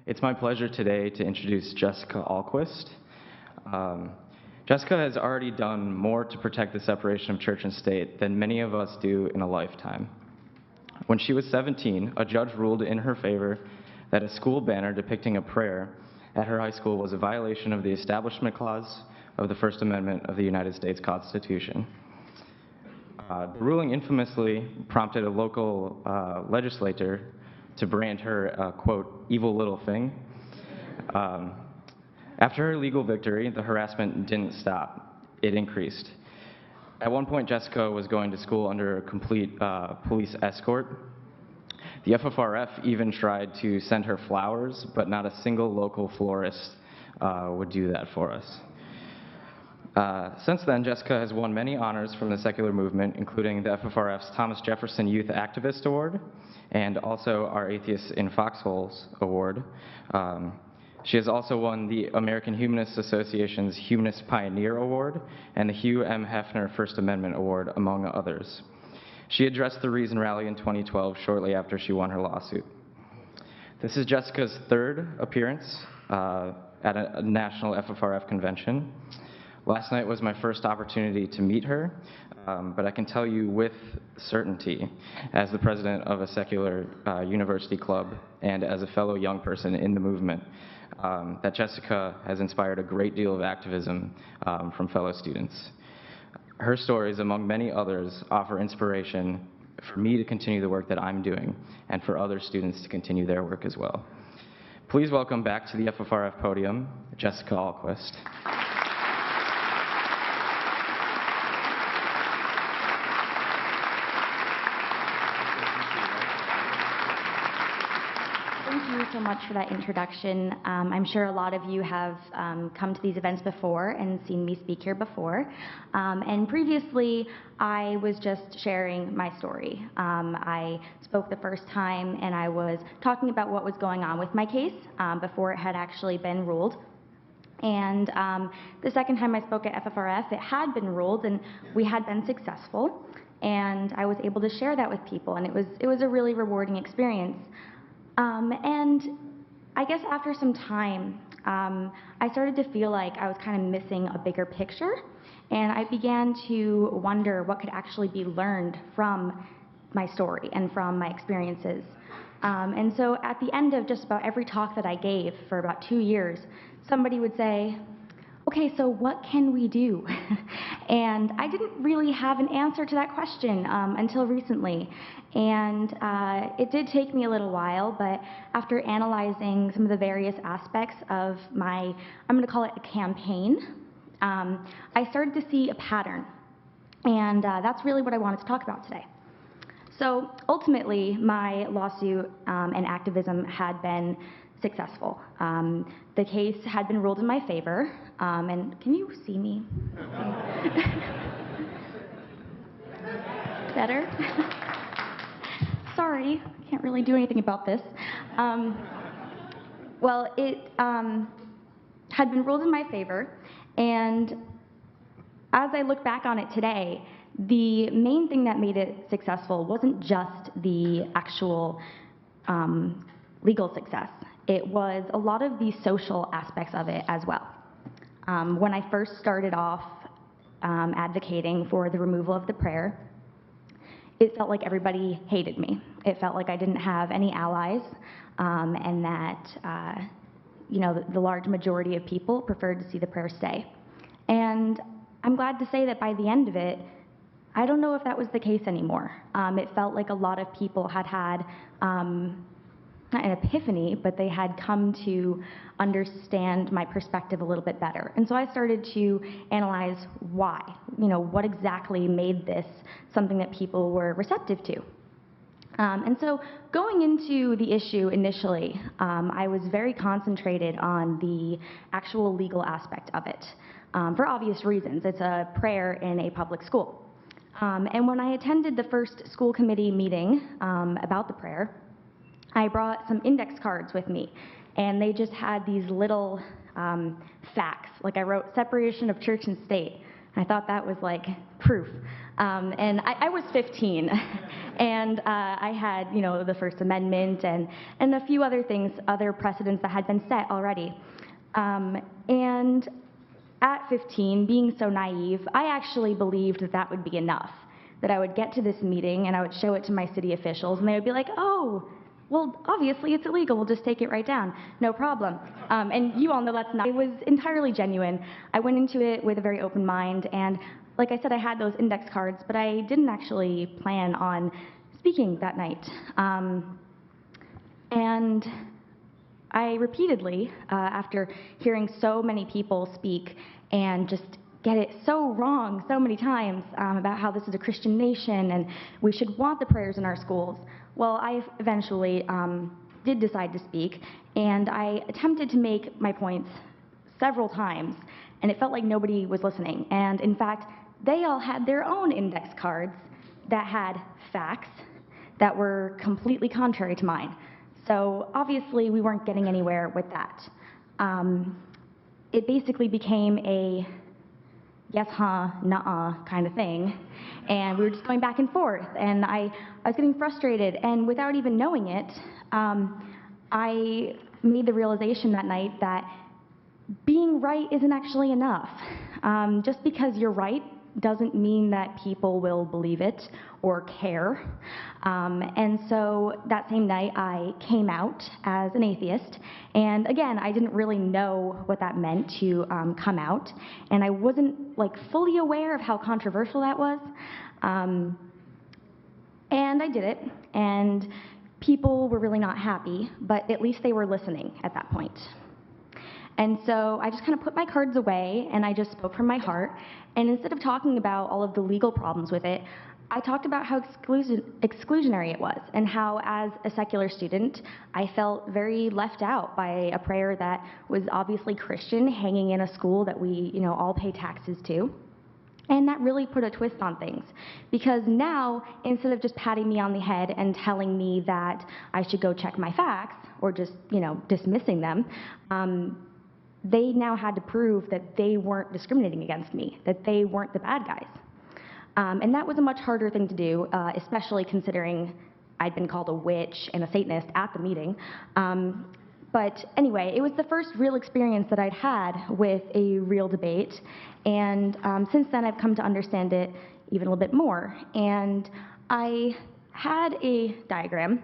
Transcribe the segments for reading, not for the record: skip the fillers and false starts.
It's my pleasure today to introduce Jessica Ahlquist. Jessica has already done more to protect the separation of church and state than many of us do in a lifetime. When she was 17, a judge ruled in her favor that a school banner depicting a prayer at her high school was a violation of the Establishment Clause of the First Amendment of the United States Constitution. The ruling infamously prompted a local legislator to brand her a, quote, evil little thing. After her legal victory, the harassment didn't stop. It increased. At one point, Jessica was going to school under a complete police escort. The FFRF even tried to send her flowers, but not a single local florist would do that for us. Since then, Jessica has won many honors from the secular movement, including the FFRF's Thomas Jefferson Youth Activist Award, and also our Atheists in Foxholes Award. She has also won the American Humanist Association's Humanist Pioneer Award and the Hugh M. Hefner First Amendment Award, among others. She addressed the Reason Rally in 2012, shortly after she won her lawsuit. This is Jessica's third appearance at a national FFRF convention. Last night was my first opportunity to meet her, but I can tell you with certainty, as the president of a secular university club and as a fellow young person in the movement, that Jessica has inspired a great deal of activism from fellow students. Her stories, among many others, offer inspiration for me to continue the work that I'm doing and for other students to continue their work as well. Please welcome back to the FFRF podium, Jessica Ahlquist. Thank you so much for that introduction. I'm sure a lot of you have come to these events before and seen me speak here before. And previously, I was just sharing my story. I spoke the first time and I was talking about what was going on with my case before it had actually been ruled. And the second time I spoke at FFRF, it had been ruled and we had been successful. And I was able to share that with people, and it was a really rewarding experience. And I guess after some time, I started to feel like I was kind of missing a bigger picture, and I began to wonder what could actually be learned from my story and from my experiences. And so at the end of just about every talk that I gave for about 2 years, somebody would say, okay, so what can we do? And I didn't really have an answer to that question until recently. And it did take me a little while, but after analyzing some of the various aspects of my, I'm going to call it a campaign, I started to see a pattern. And that's really what I wanted to talk about today. So ultimately, my lawsuit and activism had been successful. The case had been ruled in my favor, and can you see me? Better? Sorry, can't really do anything about this. Well, it had been ruled in my favor, and as I look back on it today, the main thing that made it successful wasn't just the actual legal success. It was a lot of the social aspects of it as well. When I first started off advocating for the removal of the prayer, it felt like everybody hated me. It felt like I didn't have any allies, and that the large majority of people preferred to see the prayer stay. And I'm glad to say that by the end of it, I don't know if that was the case anymore. It felt like a lot of people had not an epiphany, but they had come to understand my perspective a little bit better. And so I started to analyze why, what exactly made this something that people were receptive to. And so going into the issue initially, I was very concentrated on the actual legal aspect of it, for obvious reasons. It's a prayer in a public school. And when I attended the first school committee meeting about the prayer, I brought some index cards with me, and they just had these little facts. Like I wrote separation of church and state. I thought that was like proof. And I was 15, and I had, the First Amendment and a few other things, other precedents that had been set already. And at 15, being so naive, I actually believed that that would be enough, that I would get to this meeting and I would show it to my city officials, and they would be like, oh, well, obviously it's illegal, we'll just take it right down, no problem. And you all know that's not, it was entirely genuine. I went into it with a very open mind, and like I said, I had those index cards, but I didn't actually plan on speaking that night. And I repeatedly, after hearing so many people speak and just get it so wrong so many times about how this is a Christian nation and we should want the prayers in our schools, well, I eventually did decide to speak, and I attempted to make my points several times, and it felt like nobody was listening. And in fact, they all had their own index cards that had facts that were completely contrary to mine. So obviously we weren't getting anywhere with that. It basically became a yes, huh, nuh-uh kind of thing, and we were just going back and forth, and I was getting frustrated, and without even knowing it, I made the realization that night that being right isn't actually enough. Just because you're right doesn't mean that people will believe it or care. And so that same night, I came out as an atheist. And again, I didn't really know what that meant to come out. And I wasn't fully aware of how controversial that was. And I did it. And people were really not happy, but at least they were listening at that point. And so I just kind of put my cards away, and I just spoke from my heart. And instead of talking about all of the legal problems with it, I talked about how exclusionary it was, and how, as a secular student, I felt very left out by a prayer that was obviously Christian, hanging in a school that we, all pay taxes to. And that really put a twist on things, because now, instead of just patting me on the head and telling me that I should go check my facts, or just, dismissing them, they now had to prove that they weren't discriminating against me, that they weren't the bad guys. And that was a much harder thing to do, especially considering I'd been called a witch and a Satanist at the meeting. But anyway, it was the first real experience that I'd had with a real debate, and since then I've come to understand it even a little bit more. And I had a diagram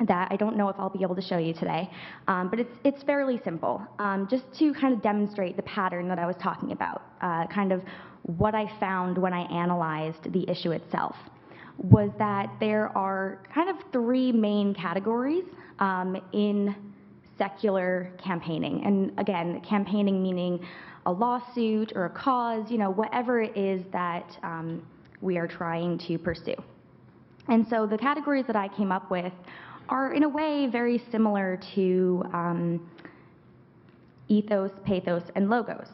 that I don't know if I'll be able to show you today, but it's fairly simple, just to kind of demonstrate the pattern that I was talking about, kind of what I found when I analyzed the issue itself, was that there are kind of three main categories in secular campaigning. And again, campaigning meaning a lawsuit or a cause, whatever it is that we are trying to pursue. And so the categories that I came up with are in a way very similar to ethos, pathos, and logos.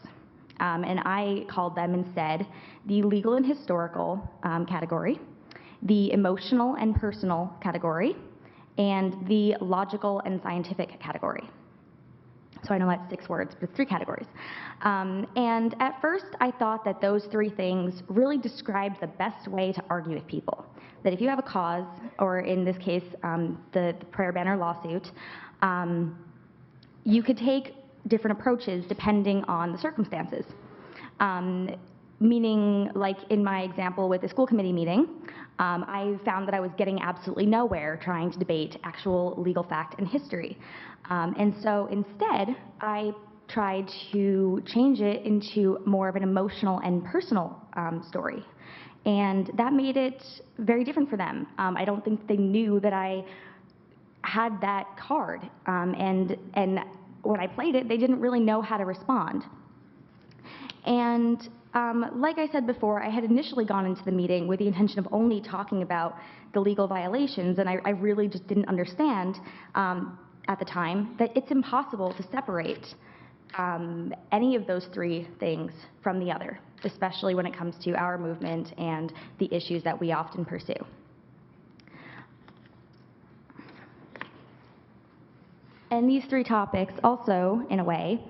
And I called them instead the legal and historical category, the emotional and personal category, and the logical and scientific category. So I know that's 6 words, but it's 3 categories. And at first, I thought that those 3 things really described the best way to argue with people. That if you have a cause, or in this case, the prayer banner lawsuit, you could take different approaches depending on the circumstances. Meaning, like in my example with the school committee meeting, I found that I was getting absolutely nowhere trying to debate actual legal fact and history. And so instead, I tried to change it into more of an emotional and personal story. And that made it very different for them. I don't think they knew that I had that card. And when I played it, they didn't really know how to respond. And like I said before, I had initially gone into the meeting with the intention of only talking about the legal violations, and I really just didn't understand at the time that it's impossible to separate any of those 3 things from the other, especially when it comes to our movement and the issues that we often pursue. And these 3 topics also, in a way,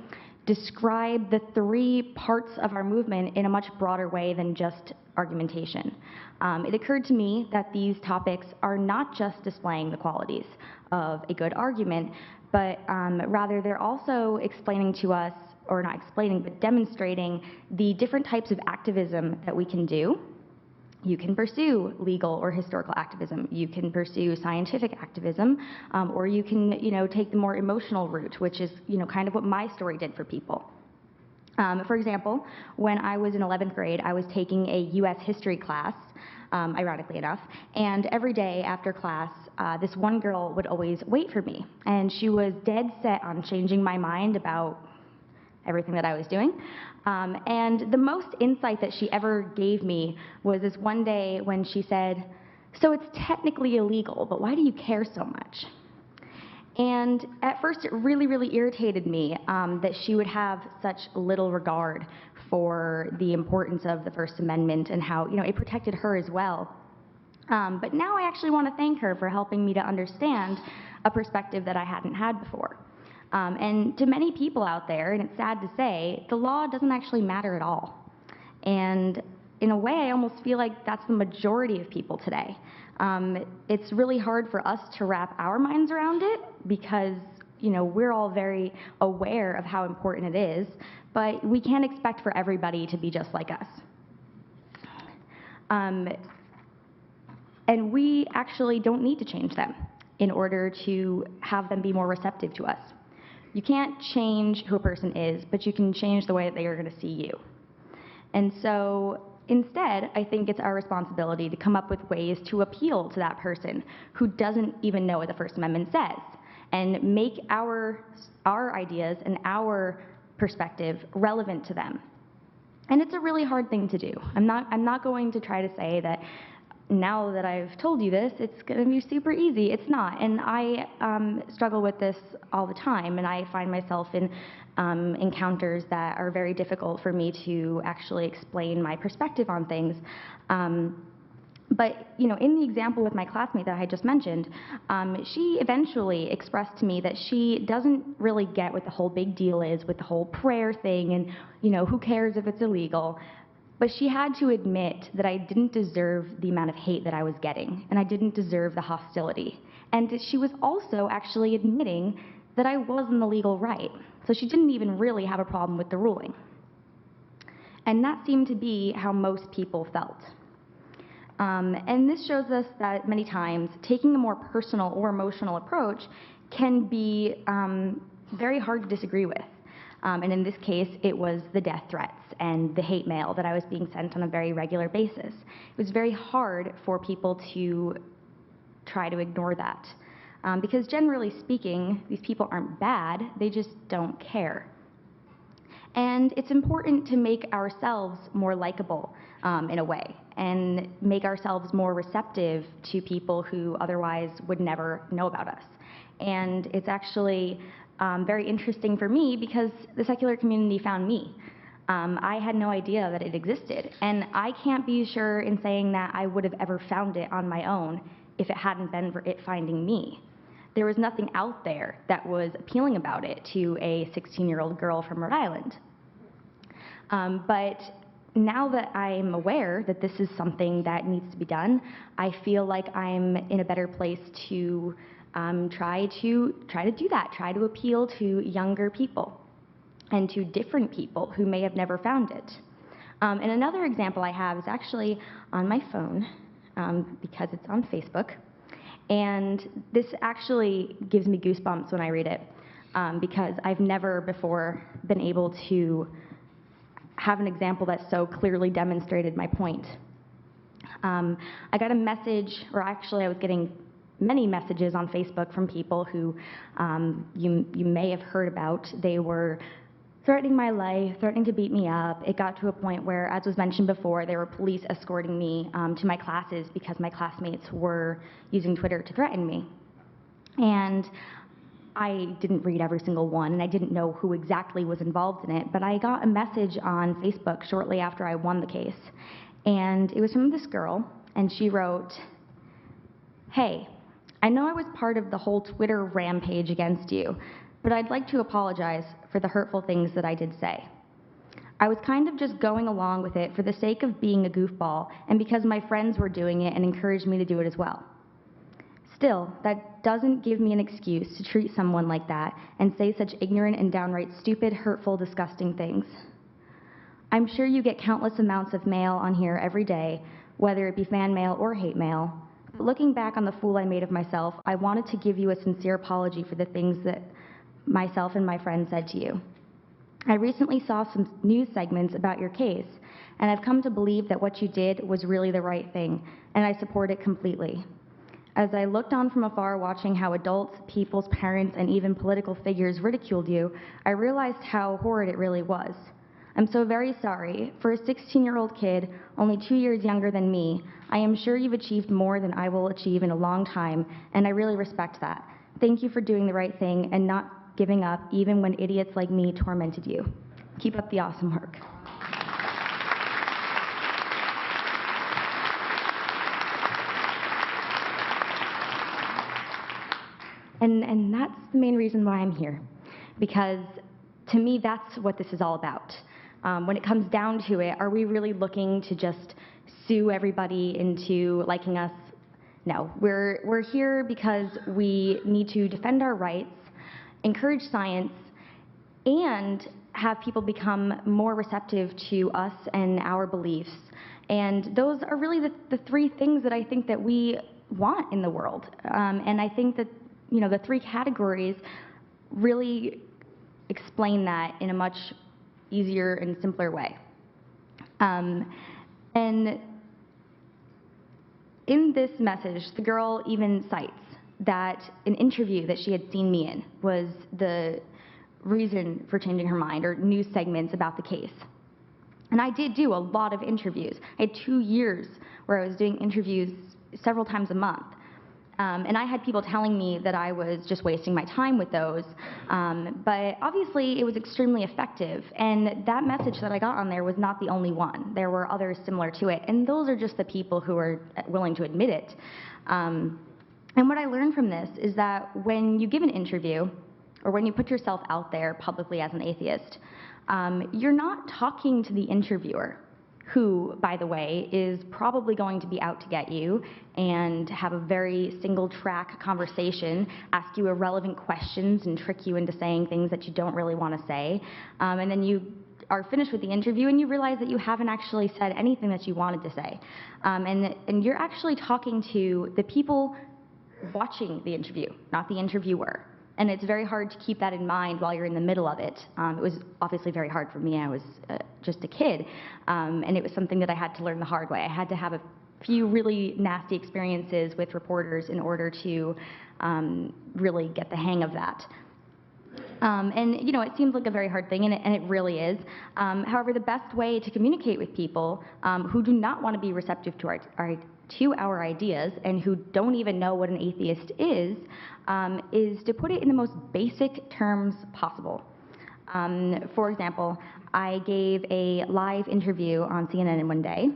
describe the 3 parts of our movement in a much broader way than just argumentation. It occurred to me that these topics are not just displaying the qualities of a good argument, but rather they're also explaining to us, or not explaining, but demonstrating the different types of activism that we can do. You can pursue legal or historical activism. You can pursue scientific activism, or you can, take the more emotional route, which is, kind of what my story did for people. For example, when I was in 11th grade, I was taking a U.S. history class, ironically enough, and every day after class, this one girl would always wait for me, and she was dead set on changing my mind about everything that I was doing. And the most insight that she ever gave me was this one day when she said, "So it's technically illegal, but why do you care so much?" And at first it really, really irritated me that she would have such little regard for the importance of the First Amendment and how, it protected her as well. But now I actually want to thank her for helping me to understand a perspective that I hadn't had before. And to many people out there, and it's sad to say, the law doesn't actually matter at all. And in a way, I almost feel like that's the majority of people today. It's really hard for us to wrap our minds around it because, we're all very aware of how important it is, but we can't expect for everybody to be just like us. And we actually don't need to change them in order to have them be more receptive to us. You can't change who a person is, but you can change the way that they are going to see you. And so instead, I think it's our responsibility to come up with ways to appeal to that person who doesn't even know what the First Amendment says, and make our ideas and our perspective relevant to them. And it's a really hard thing to do. I'm not going to try to say that now that I've told you this, it's going to be super easy. It's not. And I struggle with this all the time, and I find myself in encounters that are very difficult for me to actually explain my perspective on things. But, in the example with my classmate that I just mentioned, she eventually expressed to me that she doesn't really get what the whole big deal is with the whole prayer thing and, who cares if it's illegal. But she had to admit that I didn't deserve the amount of hate that I was getting, and I didn't deserve the hostility. And she was also actually admitting that I was in the legal right. So she didn't even really have a problem with the ruling. And that seemed to be how most people felt. And this shows us that many times taking a more personal or emotional approach can be very hard to disagree with. And in this case, it was the death threats and the hate mail that I was being sent on a very regular basis. It was very hard for people to try to ignore that. Because generally speaking, these people aren't bad, they just don't care. And it's important to make ourselves more likable in a way, and make ourselves more receptive to people who otherwise would never know about us. And it's actually very interesting for me because the secular community found me. I had no idea that it existed, and I can't be sure in saying that I would have ever found it on my own if it hadn't been for it finding me. There was nothing out there that was appealing about it to a 16-year-old girl from Rhode Island. But now that I'm aware that this is something that needs to be done, I feel like I'm in a better place to try to do that, try to appeal to younger people and to different people who may have never found it. And another example I have is actually on my phone because it's on Facebook. And this actually gives me goosebumps when I read it because I've never before been able to have an example that so clearly demonstrated my point. I got a message, or actually I was getting many messages on Facebook from people who you may have heard about. They were threatening my life, threatening to beat me up. It got to a point where, as was mentioned before, there were police escorting me to my classes because my classmates were using Twitter to threaten me. And I didn't read every single one, and I didn't know who exactly was involved in it, but I got a message on Facebook shortly after I won the case. And it was from this girl, and she wrote, "Hey, I know I was part of the whole Twitter rampage against you, but I'd like to apologize for the hurtful things that I did say. I was kind of just going along with it for the sake of being a goofball and because my friends were doing it and encouraged me to do it as well. Still, that doesn't give me an excuse to treat someone like that and say such ignorant and downright stupid, hurtful, disgusting things. I'm sure you get countless amounts of mail on here every day, whether it be fan mail or hate mail. But looking back on the fool I made of myself, I wanted to give you a sincere apology for the things that myself and my friends said to you. I recently saw some news segments about your case, and I've come to believe that what you did was really the right thing, and I support it completely. As I looked on from afar watching how adults, people's parents, and even political figures ridiculed you, I realized how horrid it really was. I'm so very sorry. For a 16-year-old kid, only 2 years younger than me, I am sure you've achieved more than I will achieve in a long time, and I really respect that. Thank you for doing the right thing and not giving up even when idiots like me tormented you. Keep up the awesome work. And that's the main reason why I'm here, because to me, that's what this is all about. When it comes down to it, are we really looking to just sue everybody into liking us? No, we're here because we need to defend our rights, encourage science, and have people become more receptive to us and our beliefs. And those are really the three things that I think that we want in the world. And I think that, you know, the three categories really explain that in a much easier and simpler way. And in this message, the girl even cites that an interview that she had seen me in was the reason for changing her mind, or news segments about the case. And I did do a lot of interviews. I had 2 years where I was doing interviews several times a month. And I had people telling me that I was just wasting my time with those. But obviously, it was extremely effective. And that message that I got on there was not the only one. There were others similar to it. And those are just the people who are willing to admit it. And what I learned from this is that when you give an interview, or when you put yourself out there publicly as an atheist, you're not talking to the interviewer, who, by the way, is probably going to be out to get you and have a very single-track conversation, ask you irrelevant questions and trick you into saying things that you don't really want to say. And then you are finished with the interview and you realize that you haven't actually said anything that you wanted to say. And you're actually talking to the people watching the interview, not the interviewer. And it's very hard to keep that in mind while you're in the middle of it. It was obviously very hard for me. I was just a kid. And it was something that I had to learn the hard way. I had to have a few really nasty experiences with reporters in order to really get the hang of that. And, you know, it seems like a very hard thing, and it really is. However, the best way to communicate with people who do not want to be receptive to our ideas and who don't even know what an atheist is to put it in the most basic terms possible. For example, I gave a live interview on CNN one day,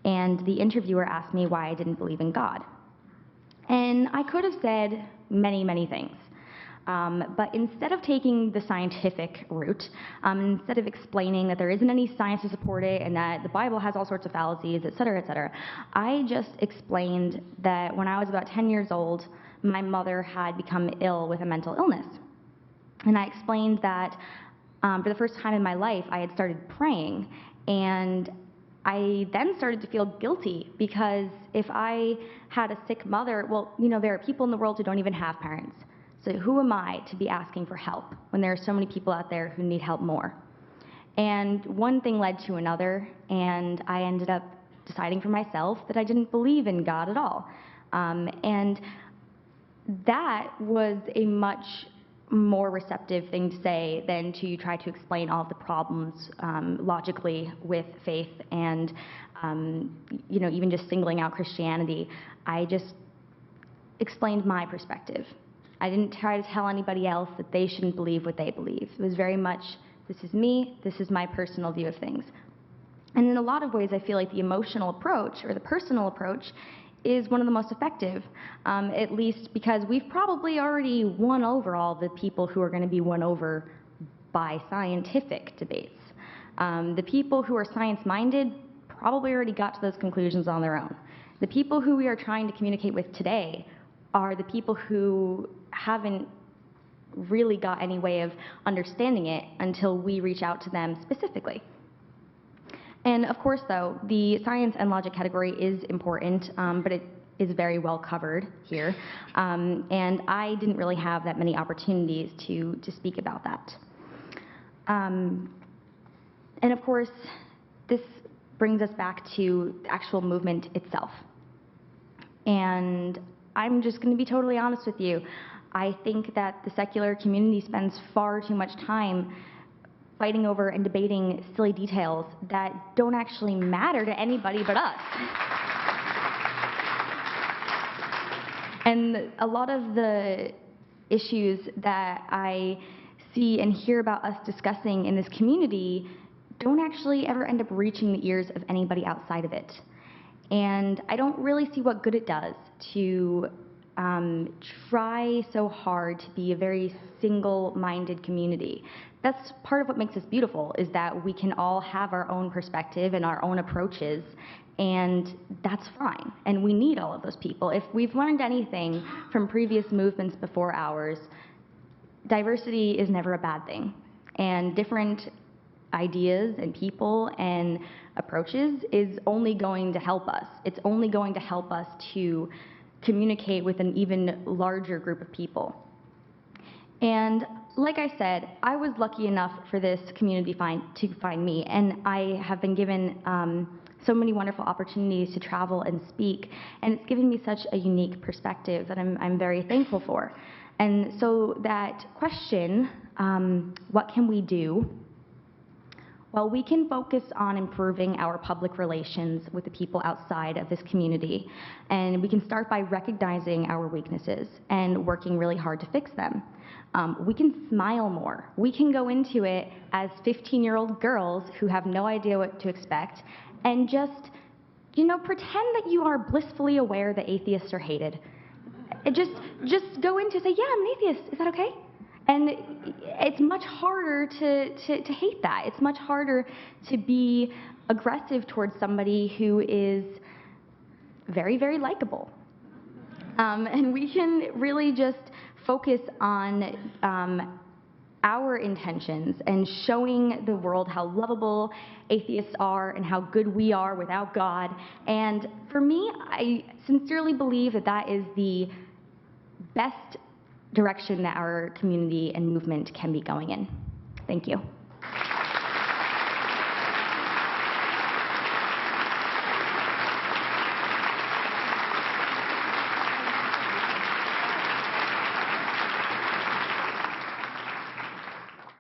and the interviewer asked me why I didn't believe in God. And I could have said many, many things. But instead of taking the scientific route, instead of explaining that there isn't any science to support it and that the Bible has all sorts of fallacies, et cetera, I just explained that when I was about 10 years old, my mother had become ill with a mental illness. And I explained that for the first time in my life, I had started praying, and I then started to feel guilty because if I had a sick mother, well, you know, there are people in the world who don't even have parents. So who am I to be asking for help when there are so many people out there who need help more? And one thing led to another, and I ended up deciding for myself that I didn't believe in God at all. And that was a much more receptive thing to say than to try to explain all of the problems logically with faith and, you know, even just singling out Christianity. I just explained my perspective. I didn't try to tell anybody else that they shouldn't believe what they believe. It was very much, this is me, this is my personal view of things. And in a lot of ways, I feel like the emotional approach or the personal approach is one of the most effective, at least because we've probably already won over all the people who are going to be won over by scientific debates. The people who are science-minded probably already got to those conclusions on their own. The people who we are trying to communicate with today are the people who haven't really got any way of understanding it until we reach out to them specifically. And of course, though, the science and logic category is important, but it is very well covered here. And I didn't really have that many opportunities to speak about that. And of course, this brings us back to the actual movement itself. And I'm just going to be totally honest with you. I think that the secular community spends far too much time fighting over and debating silly details that don't actually matter to anybody but us. And a lot of the issues that I see and hear about us discussing in this community don't actually ever end up reaching the ears of anybody outside of it. And I don't really see what good it does to try so hard to be a very single-minded community. That's part of what makes us beautiful, is that we can all have our own perspective and our own approaches, and that's fine. And we need all of those people. If we've learned anything from previous movements before ours, diversity is never a bad thing. And different ideas and people and approaches is only going to help us. It's only going to help us to communicate with an even larger group of people. And like I said, I was lucky enough for this community to find me, and I have been given so many wonderful opportunities to travel and speak, and it's given me such a unique perspective that I'm very thankful for. And so that question, what can we do? Well, we can focus on improving our public relations with the people outside of this community, and we can start by recognizing our weaknesses and working really hard to fix them. We can smile more. We can go into it as 15-year-old girls who have no idea what to expect and just, pretend that you are blissfully aware that atheists are hated. Just go into say, yeah, I'm an atheist. Is that okay? And it's much harder to hate that. It's much harder to be aggressive towards somebody who is very, very likable. And we can really just focus on our intentions and showing the world how lovable atheists are and how good we are without God. And for me, I sincerely believe that that is the best direction that our community and movement can be going in. Thank you.